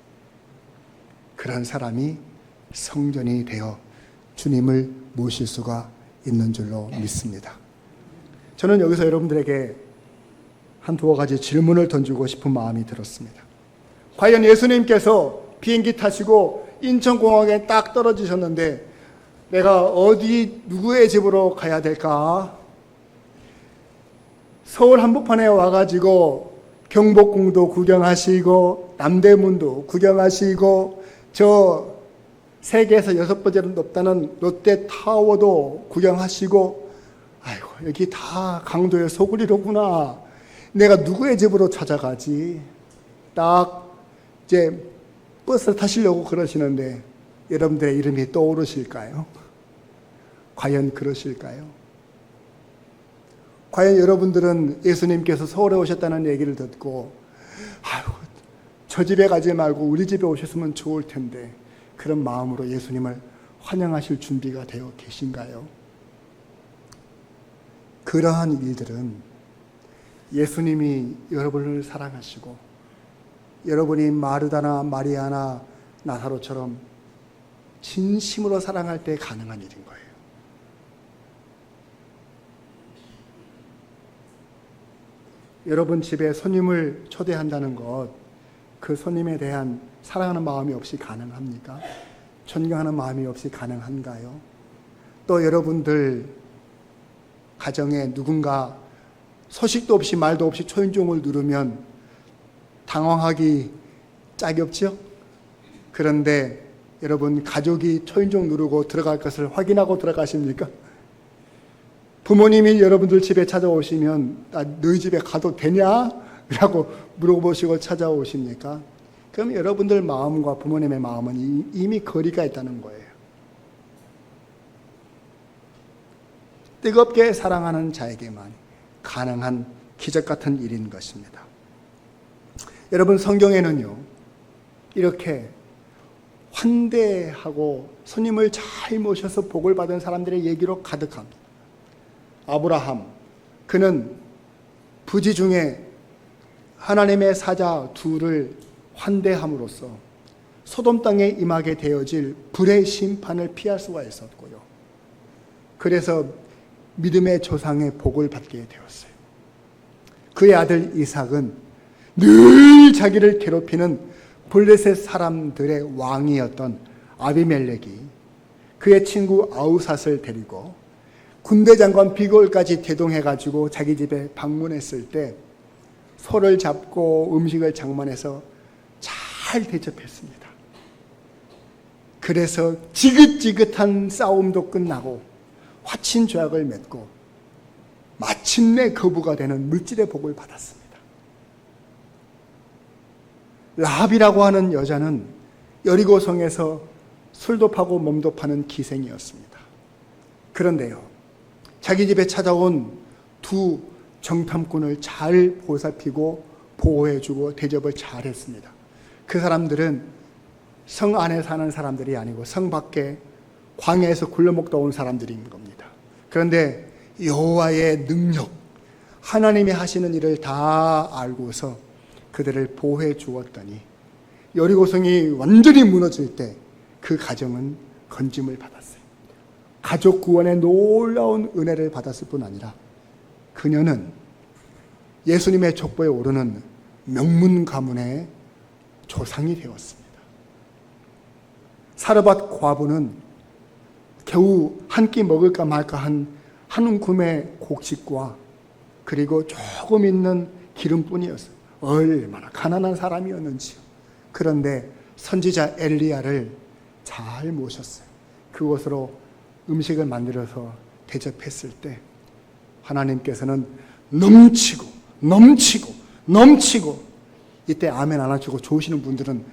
그런 사람이 성전이 되어 주님을 모실 수가 있는 줄로 믿습니다. 저는 여기서 여러분들에게 한 두어 가지 질문을 던지고 싶은 마음이 들었습니다. 과연 예수님께서 비행기 타시고 인천공항에 딱 떨어지셨는데 내가 어디 누구의 집으로 가야 될까? 서울 한복판에 와가지고 경복궁도 구경하시고 남대문도 구경하시고 저 세계에서 6번째로 높다는 롯데타워도 구경하시고, 아이고 여기 다 강도의 소굴이로구나. 내가 누구의 집으로 찾아가지? 딱 이제 버스를 타시려고 그러시는데 여러분들의 이름이 떠오르실까요? 과연 그러실까요? 과연 여러분들은 예수님께서 서울에 오셨다는 얘기를 듣고 아이고 저 집에 가지 말고 우리 집에 오셨으면 좋을 텐데, 그런 마음으로 예수님을 환영하실 준비가 되어 계신가요? 그러한 일들은 예수님이 여러분을 사랑하시고 여러분이 마르다나 마리아나 나사로처럼 진심으로 사랑할 때 가능한 일인 거예요. 여러분 집에 손님을 초대한다는 것, 그 손님에 대한 사랑하는 마음이 없이 가능합니까? 존경하는 마음이 없이 가능한가요? 또 여러분들 가정에 누군가 소식도 없이 말도 없이 초인종을 누르면 당황하기 짝이 없죠? 그런데 여러분, 가족이 초인종 누르고 들어갈 것을 확인하고 들어가십니까? 부모님이 여러분들 집에 찾아오시면 너희 집에 가도 되냐? 라고 물어보시고 찾아오십니까? 그럼 여러분들 마음과 부모님의 마음은 이미 거리가 있다는 거예요. 뜨겁게 사랑하는 자에게만 가능한 기적 같은 일인 것입니다. 여러분, 성경에는요, 이렇게 환대하고 손님을 잘 모셔서 복을 받은 사람들의 얘기로 가득합니다. 아브라함, 그는 부지 중에 하나님의 사자 둘을 환대함으로써 소돔 땅에 임하게 되어질 불의 심판을 피할 수가 있었고요. 그래서 믿음의 조상의 복을 받게 되었어요. 그의 아들 이삭은 늘 자기를 괴롭히는 블레셋 사람들의 왕이었던 아비멜렉이 그의 친구 아우삿을 데리고 군대 장관 비골까지 대동해가지고 자기 집에 방문했을 때 소를 잡고 음식을 장만해서 잘 대접했습니다. 그래서 지긋지긋한 싸움도 끝나고 화친 조약을 맺고 마침내 거부가 되는 물질의 복을 받았습니다. 라합이라고 하는 여자는 여리고성에서 술도 파고 몸도 파는 기생이었습니다. 그런데요, 자기 집에 찾아온 두 정탐꾼을 잘 보살피고 보호해주고 대접을 잘했습니다. 그 사람들은 성 안에 사는 사람들이 아니고 성 밖에 광야에서 굴러먹다 온 사람들인 겁니다. 그런데 여호와의 능력, 하나님이 하시는 일을 다 알고서 그들을 보호해 주었더니 여리고성이 완전히 무너질 때 그 가정은 건짐을 받았어요. 가족 구원의 놀라운 은혜를 받았을 뿐 아니라 그녀는 예수님의 족보에 오르는 명문 가문의 조상이 되었습니다. 사르밧 과부는 겨우 한 끼 먹을까 말까 한 움큼의 곡식과 그리고 조금 있는 기름뿐이었어요. 얼마나 가난한 사람이었는지요. 그런데 선지자 엘리야를 잘 모셨어요. 그곳으로 음식을 만들어서 대접했을 때 하나님께서는 넘치고 이때 아멘 안 하시고 좋으시는 분들은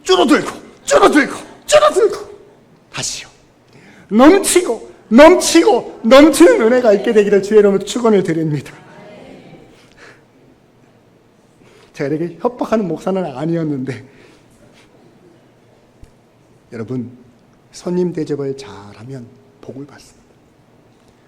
줄어들고 다시요. 넘치고 넘치는 은혜가 있게 되기를 주의 이름으로 축원을 드립니다. 제가 이렇게 협박하는 목사는 아니었는데 여러분, 손님 대접을 잘하면 복을 받습니다.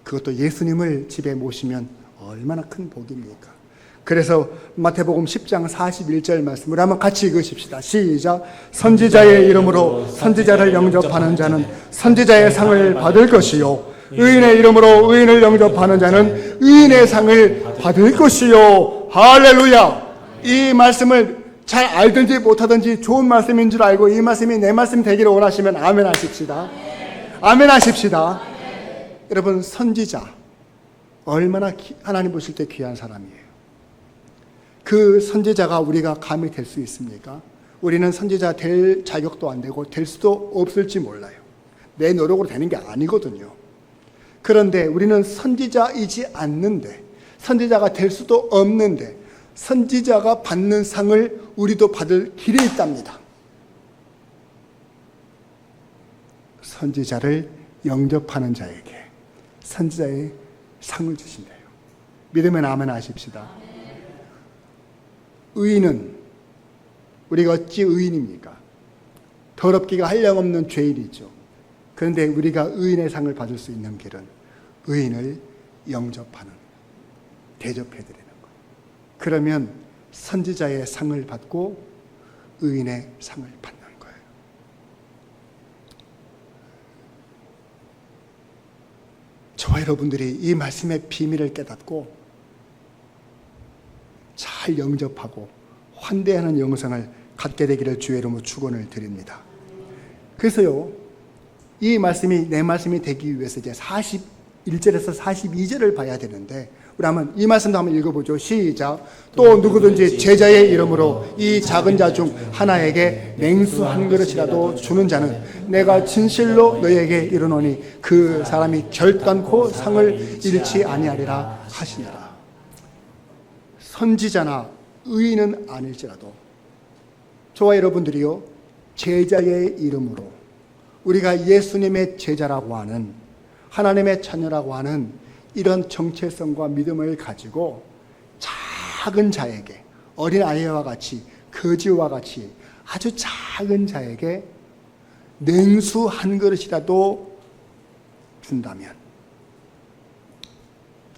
그것도 예수님을 집에 모시면 얼마나 큰 복입니까? 그래서 마태복음 10장 41절 말씀을 한번 같이 읽으십시다. 시작. 선지자의 이름으로 선지자를 영접하는 자는 선지자의 상을 받을 것이요, 의인의 이름으로 의인을 영접하는 자는 의인의 상을 받을 것이요. 할렐루야. 이 말씀을 잘 알든지 못하든지 좋은 말씀인 줄 알고 이 말씀이 내 말씀이 되기를 원하시면 아멘 하십시다. 아멘 하십시다. 여러분, 선지자 얼마나 하나님 보실 때 귀한 사람이에요. 그 선지자가 우리가 감히 될 수 있습니까? 우리는 선지자 될 자격도 안 되고 될 수도 없을지 몰라요. 내 노력으로 되는 게 아니거든요. 그런데 우리는 선지자이지 않는데, 선지자가 될 수도 없는데 선지자가 받는 상을 우리도 받을 길이 있답니다. 선지자를 영접하는 자에게 선지자의 상을 주신대요. 믿으면 아멘 하십시다. 의인은, 우리가 어찌 의인입니까? 더럽기가 한량없는 죄인이죠. 그런데 우리가 의인의 상을 받을 수 있는 길은 의인을 영접하는, 대접해드리는 것. 그러면 선지자의 상을 받고 의인의 상을 받는 거예요. 저와 여러분들이 이 말씀의 비밀을 깨닫고 잘 영접하고 환대하는 영성을 갖게 되기를 주의 이름으로 축원을 드립니다. 그래서요, 이 말씀이 내 말씀이 되기 위해서 이제 41절에서 42절을 봐야 되는데, 우리 한번 이 말씀도 한번 읽어보죠. 시작. 또 누구든지 제자의 이름으로 이 작은 자 중 하나에게 냉수 한 그릇이라도 주는 자는 내가 진실로 너희에게 이르노니 그 사람이 결단코 상을 잃지 아니하리라 하시니라. 선지자나 의인은 아닐지라도 저와 여러분들이요, 제자의 이름으로, 우리가 예수님의 제자라고 하는, 하나님의 자녀라고 하는 이런 정체성과 믿음을 가지고 작은 자에게, 어린아이와 같이, 거지와 같이 아주 작은 자에게 냉수 한 그릇이라도 준다면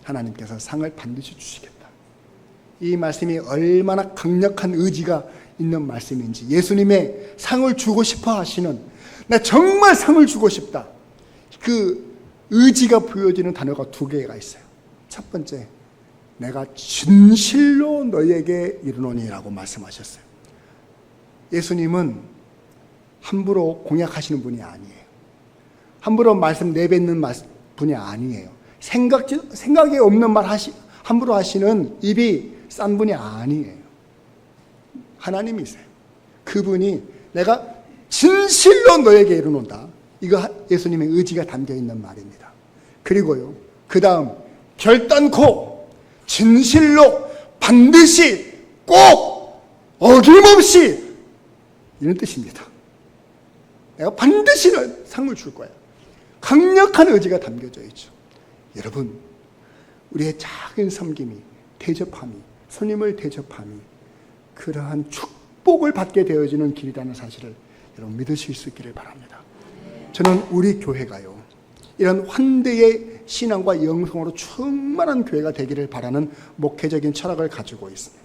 하나님께서 상을 반드시 주시겠다. 이 말씀이 얼마나 강력한 의지가 있는 말씀인지, 예수님의 상을 주고 싶어 하시는, 나 정말 상을 주고 싶다, 그 의지가 보여지는 단어가 2개가 있어요. 첫 번째, 내가 진실로 너희에게 이르노니라고 말씀하셨어요. 예수님은 함부로 공약하시는 분이 아니에요. 함부로 말씀 내뱉는 분이 아니에요. 생각이 없는 말 함부로 하시는 입이 싼 분이 아니에요. 하나님이세요. 그분이 내가 진실로 너에게 이르노다, 이거 예수님의 의지가 담겨 있는 말입니다. 그리고요, 그 다음 결단코 진실로 반드시 꼭 어김없이, 이런 뜻입니다. 내가 반드시 상을 줄 거야. 강력한 의지가 담겨져 있죠. 여러분, 우리의 작은 섬김이, 대접함이, 손님을 대접함이 그러한 축복을 받게 되어지는 길이라는 사실을 여러분 믿으실 수 있기를 바랍니다. 저는 우리 교회가요, 이런 환대의 신앙과 영성으로 충만한 교회가 되기를 바라는 목회적인 철학을 가지고 있습니다.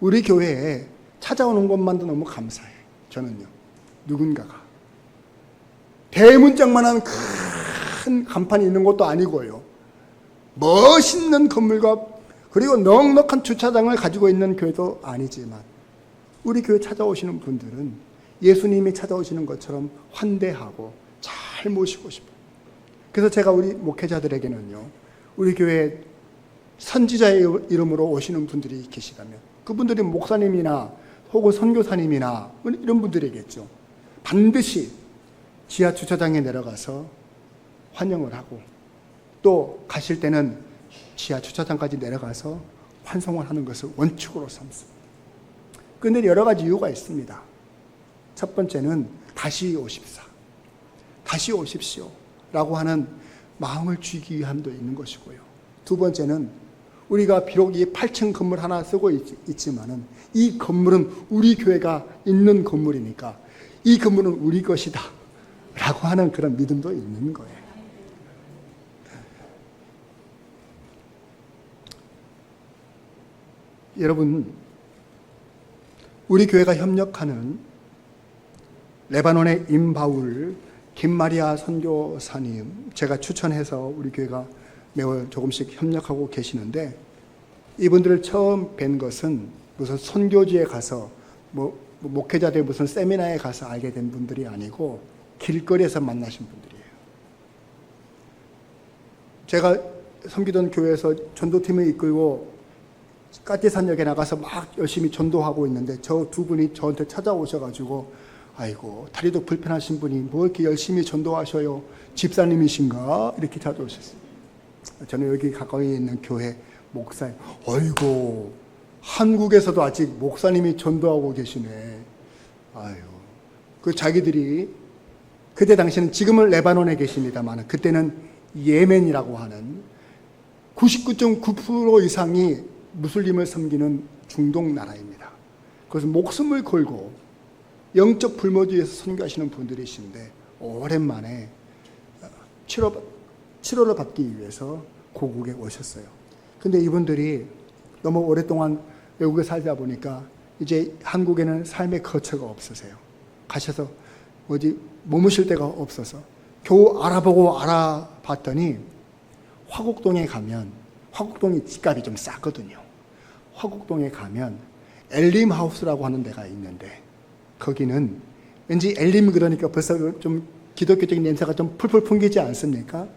우리 교회에 찾아오는 것만도 너무 감사해요. 저는요, 누군가가 대문짝만한 큰 간판이 있는 것도 아니고요, 멋있는 건물과 그리고 넉넉한 주차장을 가지고 있는 교회도 아니지만, 우리 교회 찾아오시는 분들은 예수님이 찾아오시는 것처럼 환대하고 잘 모시고 싶어요. 그래서 제가 우리 목회자들에게는요, 우리 교회 선지자의 이름으로 오시는 분들이 계시다면, 그분들이 목사님이나 혹은 선교사님이나 이런 분들이겠죠. 반드시 지하 주차장에 내려가서 환영을 하고, 또 가실 때는 지하 주차장까지 내려가서 환송을 하는 것을 원칙으로 삼습니다. 그런데 여러 가지 이유가 있습니다. 첫 번째는 다시 오십사, 다시 오십시오 라고 하는 마음을 주기 위함도 있는 것이고요. 두 번째는 우리가 비록 이 8층 건물 하나 쓰고 있지만은 이 건물은 우리 교회가 있는 건물이니까 이 건물은 우리 것이다 라고 하는 그런 믿음도 있는 거예요. 여러분, 우리 교회가 협력하는 레바논의 임바울 김마리아 선교사님, 제가 추천해서 우리 교회가 매월 조금씩 협력하고 계시는데, 이분들을 처음 뵌 것은 무슨 선교지에 가서 목회자들 무슨 세미나에 가서 알게 된 분들이 아니고 길거리에서 만나신 분들이에요. 제가 섬기던 교회에서 전도팀을 이끌고 까띠산역에 나가서 막 열심히 전도하고 있는데 저 두 분이 저한테 찾아오셔가지고, 아이고 다리도 불편하신 분이 뭐 이렇게 열심히 전도하셔요, 집사님이신가? 이렇게 찾아오셨어요. 저는 여기 가까이 있는 교회 목사님, 아이고 한국에서도 아직 목사님이 전도하고 계시네. 아유, 그 자기들이 그때 당시는, 지금은 레바논에 계십니다만 그때는 예멘이라고 하는 99.9% 이상이 무슬림을 섬기는 중동 나라입니다. 그래서 목숨을 걸고 영적 불모지에서 선교하시는 분들이신데, 오랜만에 치료를 받기 위해서 고국에 오셨어요. 근데 이분들이 너무 오랫동안 외국에 살다 보니까 이제 한국에는 삶의 거처가 없으세요. 가셔서 머무실 데가 없어서 겨우 알아봤더니 화곡동에 가면, 화곡동이 집값이 좀 싸거든요. 화곡동에 가면 엘림하우스라고 하는 데가 있는데, 거기는 왠지 엘림 그러니까 벌써 좀 기독교적인 냄새가 좀 풀풀 풍기지 않습니까?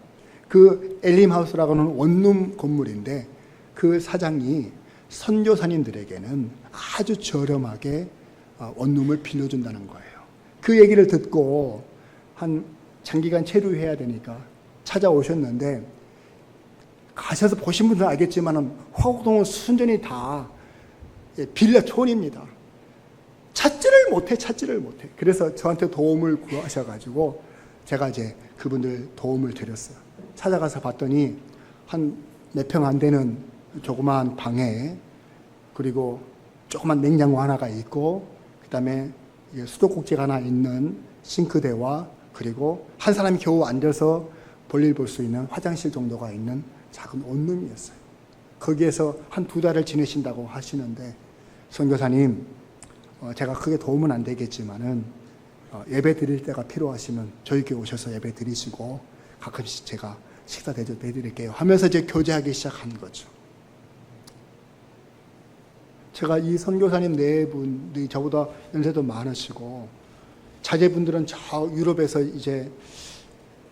그 엘림하우스라고 하는 원룸 건물인데 그 사장이 선교사님들에게는 아주 저렴하게 원룸을 빌려준다는 거예요. 그 얘기를 듣고 한 장기간 체류해야 되니까 찾아오셨는데, 가셔서 보신 분들은 알겠지만 화곡동은 순전히 다 빌라촌입니다. 찾지를 못해. 그래서 저한테 도움을 구하셔가지고 제가 이제 그분들 도움을 드렸어요. 찾아가서 봤더니 한 몇 평 안 되는 조그마한 방에, 그리고 조그만 냉장고 하나가 있고, 그 다음에 수도꼭지가 하나 있는 싱크대와, 그리고 한 사람이 겨우 앉아서 볼일 볼 수 있는 화장실 정도가 있는 작은 원룸이었어요. 거기에서 한 2달을 지내신다고 하시는데, 선교사님, 제가 크게 도움은 안 되겠지만은 예배 드릴 때가 필요하시면 저희 교회 오셔서 예배 드리시고 가끔씩 제가 식사 대접 해드릴게요 하면서 이제 교제하기 시작한 거죠. 제가 이 선교사님 네 분이 저보다 연세도 많으시고 자제분들은 저 유럽에서 이제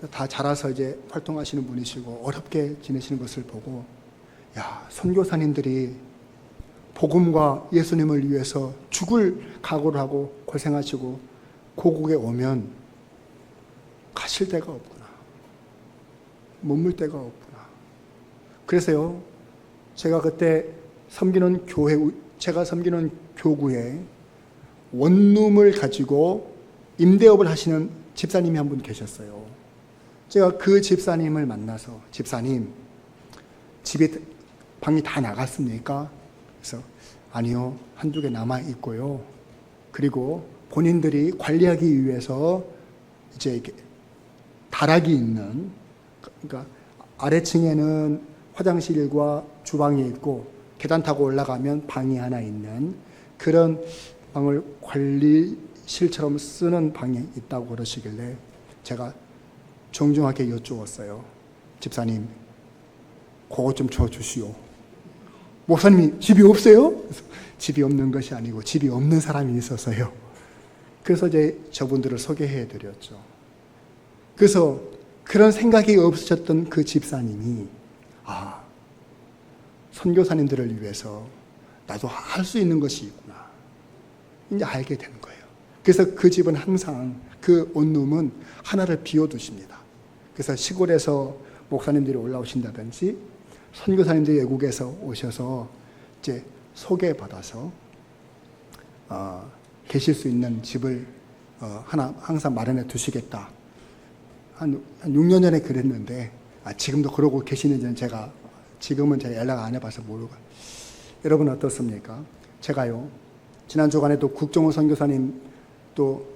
다 자라서 이제 활동하시는 분이시고 어렵게 지내시는 것을 보고, 야, 선교사님들이 복음과 예수님을 위해서 죽을 각오를 하고 고생하시고 고국에 오면 가실 데가 없구나, 머물 데가 없구나. 그래서요, 제가 그때 섬기는 교회, 제가 섬기는 교구에 원룸을 가지고 임대업을 하시는 집사님이 한 분 계셨어요. 제가 그 집사님을 만나서, 집사님, 집에 방이 다 나갔습니까? 그래서 아니요, 한두 개 남아 있고요. 그리고 본인들이 관리하기 위해서 이제 이렇게 다락이 있는, 그러니까 아래층에는 화장실과 주방이 있고 계단 타고 올라가면 방이 하나 있는 그런 방을 관리실처럼 쓰는 방이 있다고 그러시길래 제가 정중하게 여쭈었어요. 집사님, 그거 좀 줘주시오. 목사님이 집이 없어요? 그래서 집이 없는 것이 아니고 집이 없는 사람이 있어서요. 그래서 이제 저분들을 소개해 드렸죠. 그래서 그런 생각이 없으셨던 그 집사님이, 아, 선교사님들을 위해서 나도 할 수 있는 것이 있구나, 이제 알게 되는 거예요. 그래서 그 집은 항상 그 원룸은 하나를 비워두십니다. 그래서 시골에서 목사님들이 올라오신다든지 선교사님들이 외국에서 오셔서 이제 소개받아서 계실 수 있는 집을 하나 항상 마련해 두시겠다. 한 6년 전에 그랬는데, 지금도 그러고 계시는지는 제가 지금은 제가 연락 안 해봐서 모르고. 여러분 어떻습니까? 제가요, 지난 주간에도 국정호 선교사님 또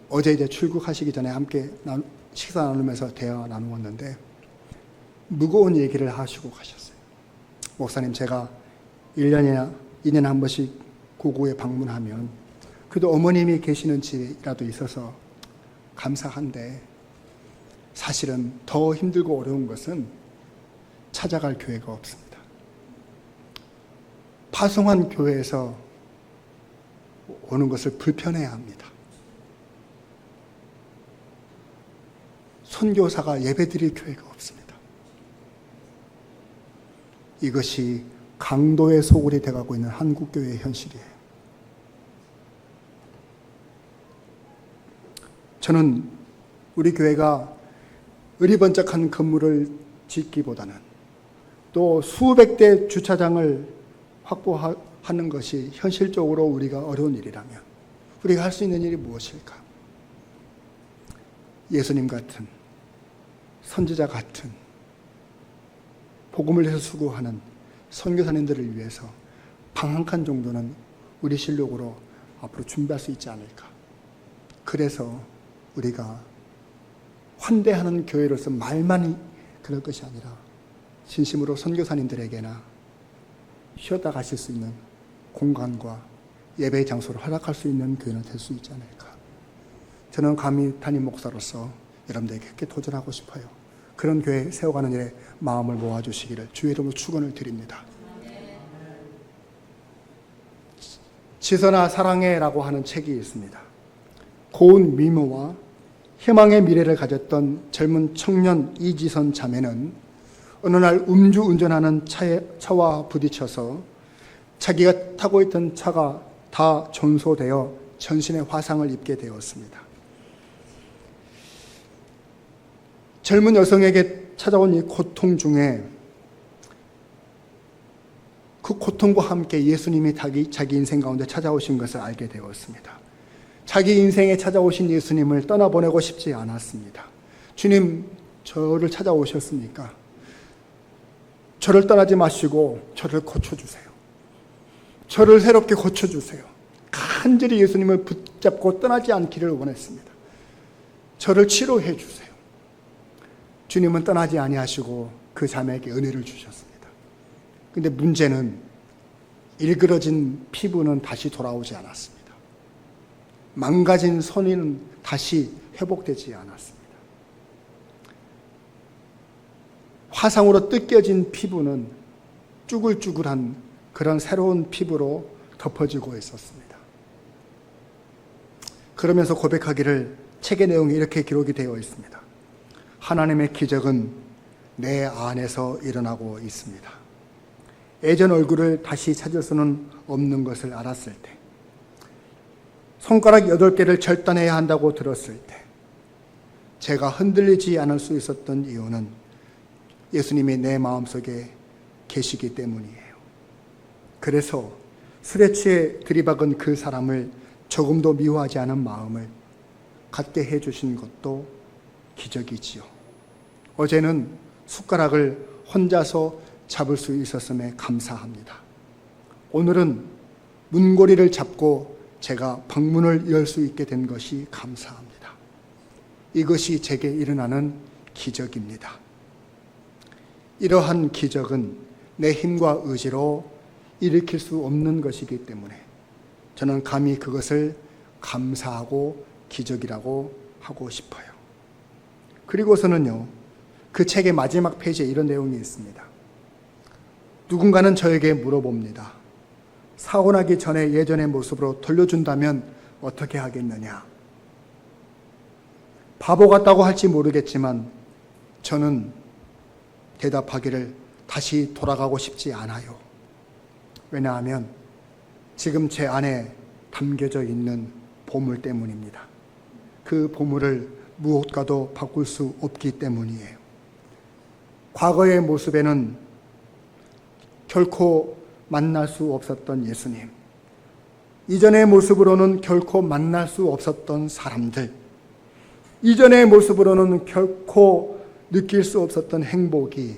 어제 이제 출국하시기 전에 함께 식사 나누면서 대화 나누었는데 무거운 얘기를 하시고 가셨어요. 목사님, 제가 1년에 한 번씩 고국에 방문하면 그래도 어머님이 계시는 집이라도 있어서 감사한데, 사실은 더 힘들고 어려운 것은 찾아갈 교회가 없습니다. 파송한 교회에서 오는 것을 불편해야 합니다. 선교사가 예배드릴 교회가 없습니다. 이것이 강도의 소굴이 되어가고 있는 한국교회의 현실이에요. 저는 우리 교회가 으리번쩍한 건물을 짓기보다는 또 수백 대 주차장을 확보하는 것이 현실적으로 우리가 어려운 일이라면 우리가 할 수 있는 일이 무엇일까? 예수님 같은, 선지자 같은, 복음을 위해서 수고하는 선교사님들을 위해서 방 한 칸 정도는 우리 실력으로 앞으로 준비할 수 있지 않을까? 그래서 우리가 환대하는 교회로서 말만 그럴 것이 아니라 진심으로 선교사님들에게나 쉬었다 가실 수 있는 공간과 예배의 장소를 허락할 수 있는 교회는 될 수 있지 않을까? 저는 감히 담임 목사로서 여러분들에게 그렇게 도전하고 싶어요. 그런 교회 세워가는 일에 마음을 모아주시기를 주의 이름으로 축원을 드립니다. 지선아 사랑해라고 하는 책이 있습니다. 고운 미모와 희망의 미래를 가졌던 젊은 청년 이지선 자매는 어느 날 음주운전하는 차와 부딪혀서 자기가 타고 있던 차가 다 전소되어 전신에 화상을 입게 되었습니다. 젊은 여성에게 찾아온 이 고통 중에 그 고통과 함께 예수님이 자기 인생 가운데 찾아오신 것을 알게 되었습니다. 자기 인생에 찾아오신 예수님을 떠나보내고 싶지 않았습니다. 주님, 저를 찾아오셨으니까 저를 떠나지 마시고 저를 고쳐주세요. 저를 새롭게 고쳐주세요. 간절히 예수님을 붙잡고 떠나지 않기를 원했습니다. 저를 치료해 주세요. 주님은 떠나지 아니하시고 그 자매에게 은혜를 주셨습니다. 근데 문제는 일그러진 피부는 다시 돌아오지 않았습니다. 망가진 손은 다시 회복되지 않았습니다. 화상으로 뜯겨진 피부는 쭈글쭈글한 그런 새로운 피부로 덮어지고 있었습니다. 그러면서 고백하기를 책의 내용이 이렇게 기록이 되어 있습니다. 하나님의 기적은 내 안에서 일어나고 있습니다. 예전 얼굴을 다시 찾을 수는 없는 것을 알았을 때, 손가락 8개를 절단해야 한다고 들었을 때, 제가 흔들리지 않을 수 있었던 이유는 예수님이 내 마음속에 계시기 때문이에요. 그래서 술에 취해 들이박은 그 사람을 조금도 미워하지 않은 마음을 갖게 해주신 것도 기적이지요. 어제는 숟가락을 혼자서 잡을 수 있었음에 감사합니다. 오늘은 문고리를 잡고 제가 방문을 열 수 있게 된 것이 감사합니다. 이것이 제게 일어나는 기적입니다. 이러한 기적은 내 힘과 의지로 일으킬 수 없는 것이기 때문에 저는 감히 그것을 감사하고 기적이라고 하고 싶어요. 그리고서는요, 그 책의 마지막 페이지에 이런 내용이 있습니다. 누군가는 저에게 물어봅니다. 사고 나기 전에 예전의 모습으로 돌려준다면 어떻게 하겠느냐? 바보 같다고 할지 모르겠지만 저는 대답하기를 다시 돌아가고 싶지 않아요. 왜냐하면 지금 제 안에 담겨져 있는 보물 때문입니다. 그 보물을 무엇과도 바꿀 수 없기 때문이에요. 과거의 모습에는 결코 만날 수 없었던 예수님, 이전의 모습으로는 결코 만날 수 없었던 사람들, 이전의 모습으로는 결코 느낄 수 없었던 행복이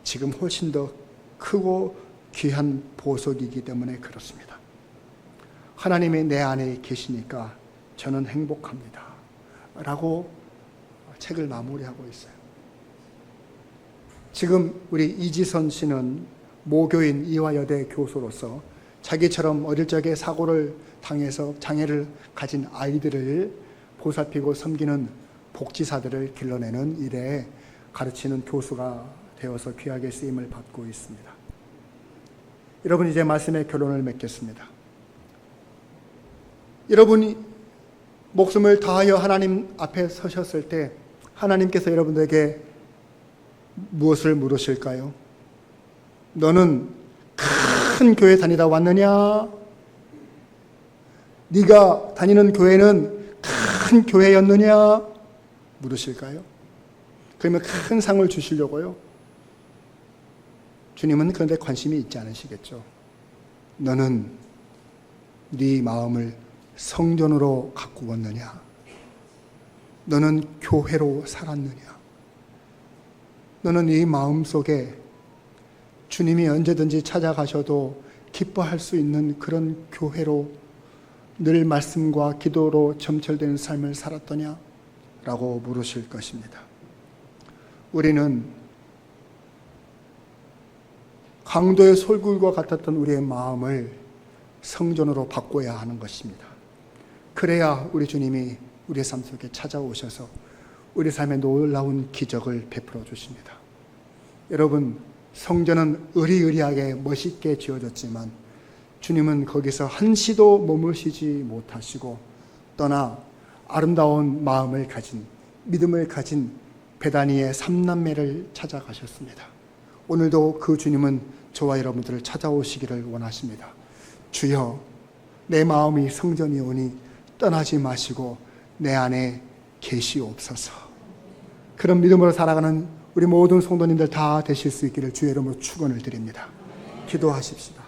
지금 훨씬 더 크고 귀한 보석이기 때문에 그렇습니다. 하나님이 내 안에 계시니까 저는 행복합니다 라고 책을 마무리하고 있어요. 지금 우리 이지선 씨는 모교인 이화여대 교수로서 자기처럼 어릴 적에 사고를 당해서 장애를 가진 아이들을 보살피고 섬기는 복지사들을 길러내는 일에 가르치는 교수가 되어서 귀하게 쓰임을 받고 있습니다. 여러분, 이제 말씀의 결론을 맺겠습니다. 여러분이 목숨을 다하여 하나님 앞에 서셨을 때 하나님께서 여러분들에게 무엇을 물으실까요? 너는 큰 교회 다니다 왔느냐? 네가 다니는 교회는 큰 교회였느냐? 물으실까요? 그러면 큰 상을 주시려고요? 주님은 그런데 관심이 있지 않으시겠죠. 너는 네 마음을 성전으로 가꾸었느냐? 너는 교회로 살았느냐? 너는 네 마음속에 주님이 언제든지 찾아가셔도 기뻐할 수 있는 그런 교회로 늘 말씀과 기도로 점철되는 삶을 살았더냐? 라고 물으실 것입니다. 우리는 강도의 솔굴과 같았던 우리의 마음을 성전으로 바꿔야 하는 것입니다. 그래야 우리 주님이 우리의 삶 속에 찾아오셔서 우리 삶에 놀라운 기적을 베풀어 주십니다. 여러분, 성전은 으리으리하게 멋있게 지어졌지만 주님은 거기서 한시도 머무시지 못하시고 떠나 아름다운 마음을 가진, 믿음을 가진 베다니의 삼남매를 찾아가셨습니다. 오늘도 그 주님은 저와 여러분들을 찾아오시기를 원하십니다. 주여, 내 마음이 성전이 오니 떠나지 마시고 내 안에 계시옵소서. 그런 믿음으로 살아가는 우리 모든 성도님들 다 되실 수 있기를 주의 이름으로 축원을 드립니다. 기도하십시다.